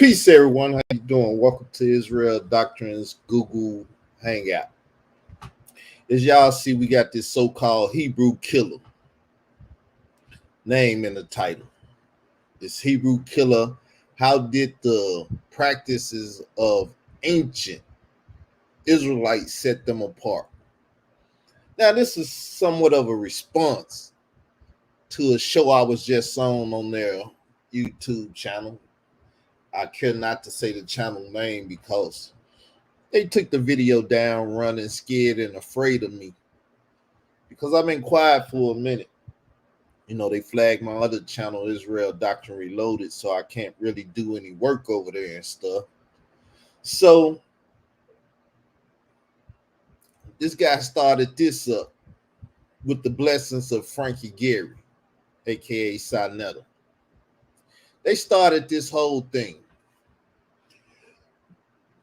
Peace, everyone. How you doing? Welcome to Israel Doctrines Google Hangout. As y'all see, we got this so-called Hebrew killer name in the title. This Hebrew killer. How did the practices of ancient Israelites set them apart? Now, this is somewhat of a response to a show I was just on their YouTube channel. I care not to say the channel name because they took the video down running scared and afraid of me because I've been quiet for a minute. You know, they flagged my other channel, Israel Doctrine Reloaded, so I can't really do any work over there and stuff. So this guy started this up with the blessings of Frankie Gary, aka Sinetta. They started this whole thing.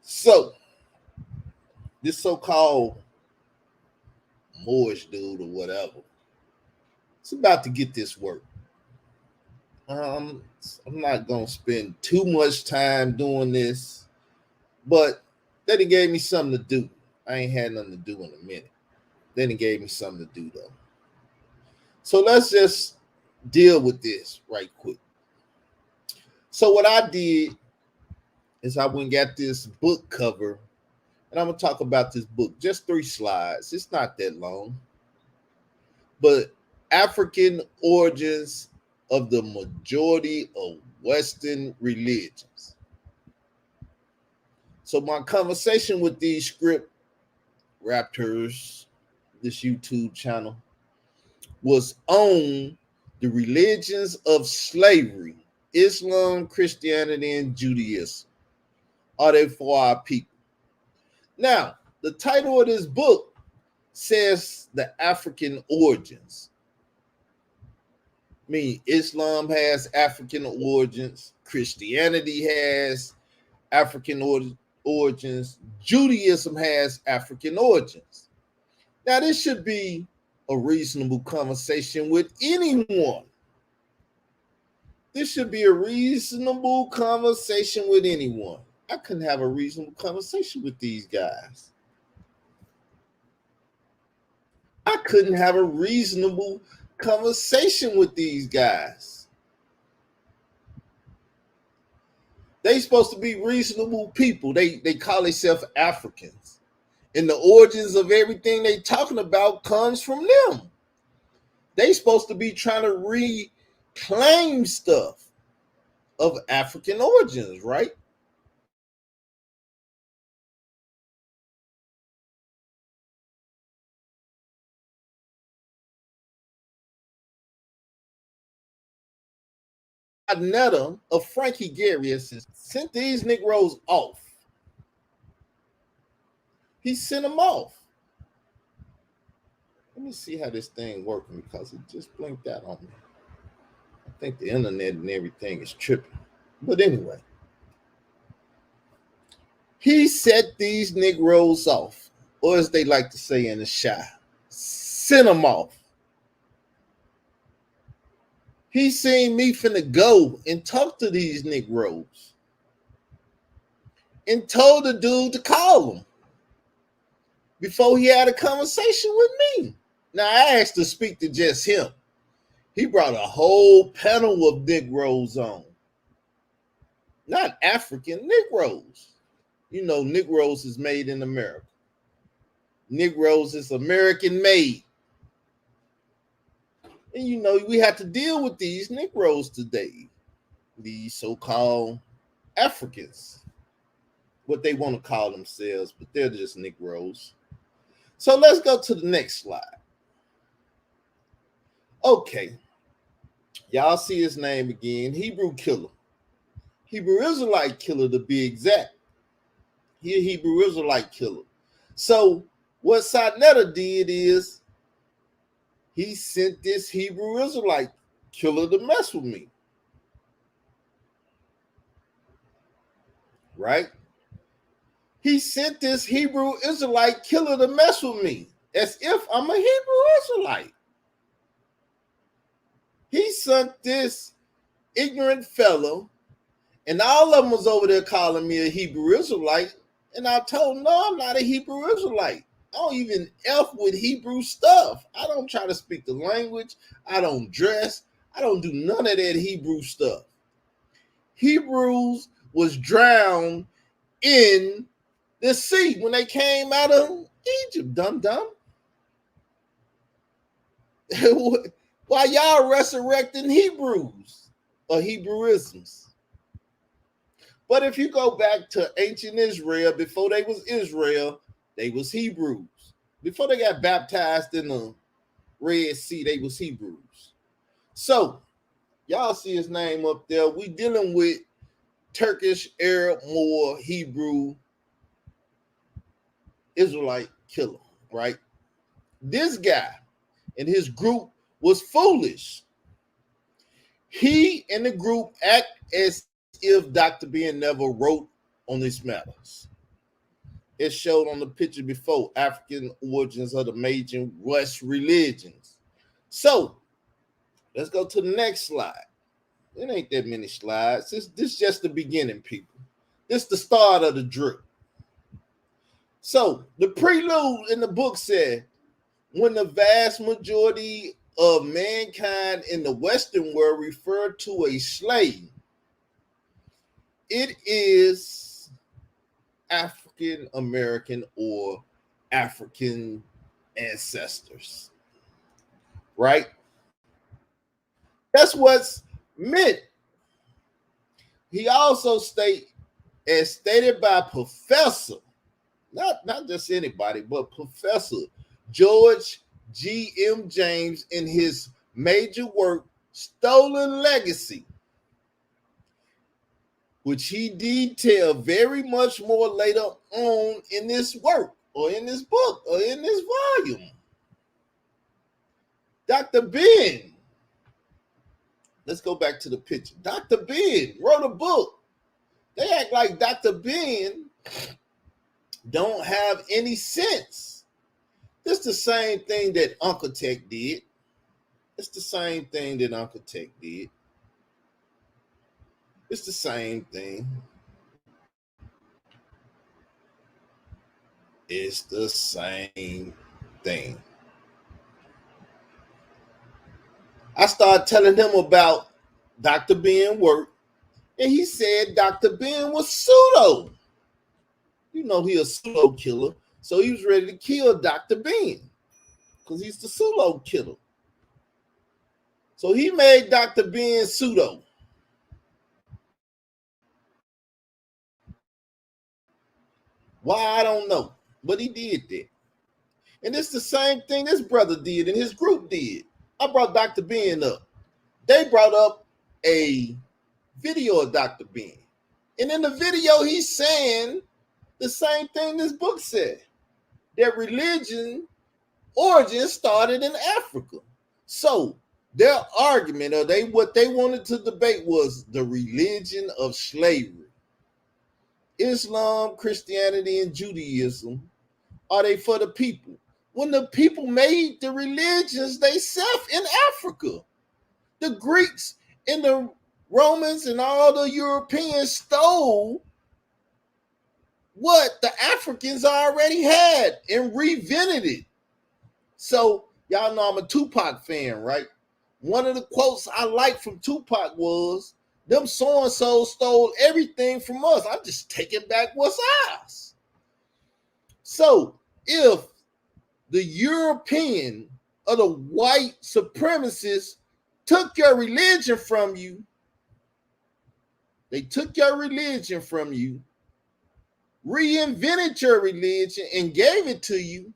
So this so-called Moorish dude or whatever, it's about to get this work. I'm not going to spend too much time doing this, but then he gave me something to do. I ain't had nothing to do in a minute. Then he gave me something to do, though. So let's just deal with this right quick. So what I did is I went and got this book cover, and I'm going to talk about this book. Just 3 slides. It's not that long. But African origins of the majority of Western religions. So my conversation with these script raptors, this YouTube channel, was on the religions of slavery, Islam, Christianity, and Judaism. Are they for our people? Now, the title of this book says the African origins. I mean, Islam has African origins. Christianity has African origins. Judaism has African origins. Now, this should be a reasonable conversation with anyone. This should be a reasonable conversation with anyone. I couldn't have a reasonable conversation with these guys. I couldn't have a reasonable conversation with these guys. They supposed to be reasonable people. They call themselves Africans. And the origins of everything they talking about comes from them. They supposed to be trying to reclaim stuff of African origins, right? Netta of Frankie Gary sent these Negroes off. He sent them off. Let me see how this thing working because it just blinked out on me. I think the internet and everything is tripping. But anyway, he set these Negroes off, or as they like to say in the Shy, sent them off. He seen me finna go and talk to these Negroes and told the dude to call him before he had a conversation with me. Now, I asked to speak to just him. He brought a whole panel of Negroes on. Not African, Negroes. You know, Negroes is made in America. Negroes is American made. And you know, we have to deal with these Negroes today. These so-called Africans. What they want to call themselves, but they're just Negroes. So let's go to the next slide. Okay. Y'all see his name again. Hebrew killer. Hebrew Israelite killer to be exact. He a Hebrew Israelite killer. So what Sinetta did is he sent this Hebrew Israelite killer to mess with me. Right? He sent this Hebrew Israelite killer to mess with me as if I'm a Hebrew Israelite. He sent this ignorant fellow And all of them was over there calling me a Hebrew Israelite. And I told them, no, I'm not a Hebrew Israelite. I don't even F with Hebrew stuff. I don't try to speak the language. I don't dress. I don't do none of that Hebrew stuff. Hebrews was drowned in the sea when they came out of Egypt, dum-dum. Why y'all resurrecting Hebrews or Hebrewisms? But if you go back to ancient Israel, before they was Israel, they was Hebrews. Before they got baptized in the Red Sea, they was Hebrews. So, y'all see his name up there. We dealing with Turkish, Arab, Moor, Hebrew, Israelite killer, right? This guy and his group was foolish. He and the group act as if Dr. Ben never wrote on these matters. It showed on the picture before, African origins of the major West religions. So, let's go to the next slide. It ain't that many slides. This is just the beginning, people. This is the start of the drip. So, the prelude in the book said, when the vast majority of mankind in the Western world refer to a slave, it is African American or African ancestors, right? That's what's meant. He also as stated by Professor, not just anybody, but Professor George G.M. James in his major work, Stolen Legacy, which he detailed very much more later on in this work, or in this book, or in this volume. Dr. Ben, let's go back to the picture. Dr. Ben wrote a book. They act like Dr. Ben don't have any sense. It's the same thing that Uncle Tech did. It's the same thing that Uncle Tech did. It's the same thing. It's the same thing. I started telling him about Dr. Ben work, and he said Dr. Ben was pseudo. You know, he a pseudo killer, so he was ready to kill Dr. Ben because he's the pseudo killer. So he made Dr. Ben pseudo. Why, I don't know, but he did that. And it's the same thing this brother did and his group did. I brought Dr. Ben up. They brought up a video of Dr. Ben. And in the video, he's saying the same thing this book said. That religion origin started in Africa. So their argument, or what they wanted to debate, was the religion of slavery. Islam, Christianity, and Judaism, are they for the people? When the people made the religions they self in Africa, the Greeks and the Romans and all the Europeans stole what the Africans already had and reinvented it. So y'all know I'm a Tupac fan, right? One of the quotes I like from Tupac was, them so-and-so stole everything from us. I'm just taking back what's ours. So if the European or the white supremacists took your religion from you, they took your religion from you, reinvented your religion and gave it to you,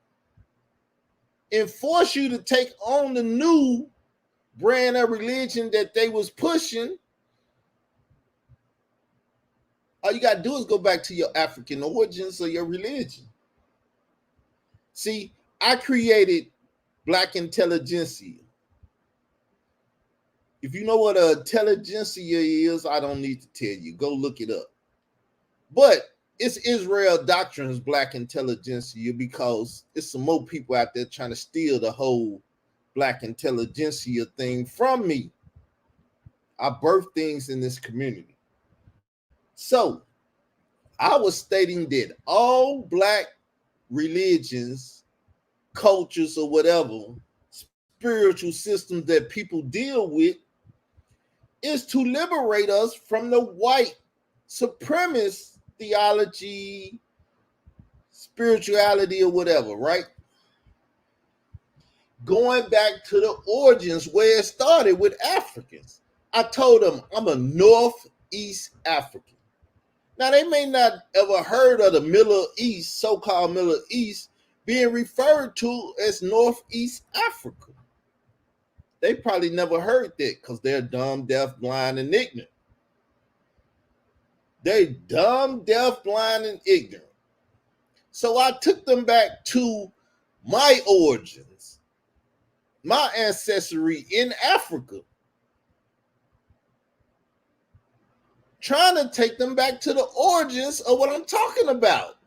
and forced you to take on the new brand of religion that they was pushing, all you got to do is go back to your African origins or your religion. See, I created Black intelligentsia. If you know what a intelligentsia is, I don't need to tell you. Go look it up. But it's Israel Doctrine's Black intelligentsia, because it's some more people out there trying to steal the whole Black intelligentsia thing from me. I birthed things in this community. So I was stating that all black religions, cultures, or whatever, spiritual systems that people deal with is to liberate us from the white supremacist theology, spirituality, or whatever, right? Going back to the origins where it started with Africans. I told them I'm a Northeast African. Now, they may not ever heard of the Middle East, so-called Middle East, being referred to as Northeast Africa. They probably never heard that because they're dumb, deaf, blind, and ignorant. They're dumb, deaf, blind, and ignorant. So I took them back to my origins, my ancestry in Africa, trying to take them back to the origins of what I'm talking about.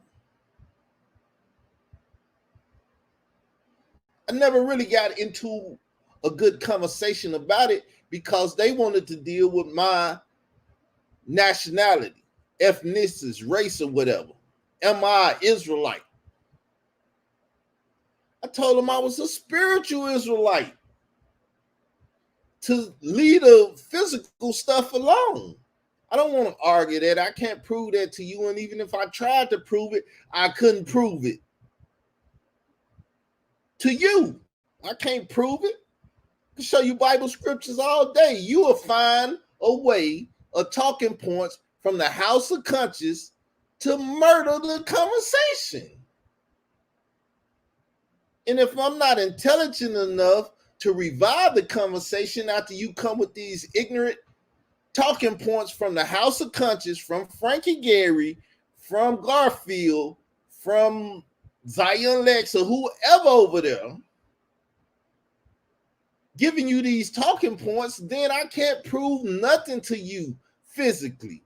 I never really got into a good conversation about it because they wanted to deal with my nationality, ethnicity, race, or whatever. Am I Israelite? I told them I was a spiritual Israelite to leave the physical stuff alone. I don't want to argue that. I can't prove that to you. And even if I tried to prove it, I couldn't prove it to you. I can't prove it. I can show you Bible scriptures all day. You will find a way of talking points from the house of conscience to murder the conversation. And if I'm not intelligent enough to revive the conversation after you come with these ignorant talking points from the house of conscience, from Frankie Gary, from Garfield, from Zion Lex, or whoever over there, giving you these talking points, then I can't prove nothing to you physically.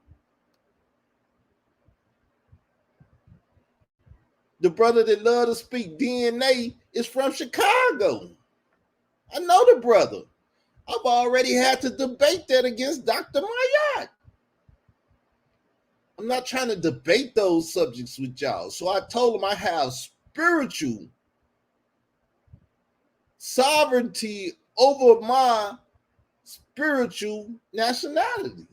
The brother that loved to speak DNA is from Chicago. I know the brother. I've already had to debate that against Dr. Mayat. I'm not trying to debate those subjects with y'all. So I told him I have spiritual sovereignty over my spiritual nationality.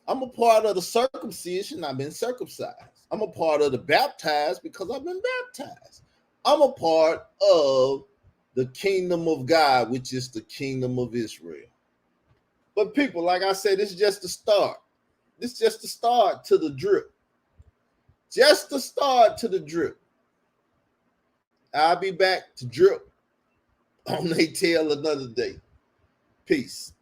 I'm a part of the circumcision. I've been circumcised. I'm a part of the baptized because I've been baptized. I'm a part of the kingdom of God, which is the kingdom of Israel. But people, like I said, this is just the start. This is just the start to the drip. Just the start to the drip. I'll be back to drip on they tail another day. Peace.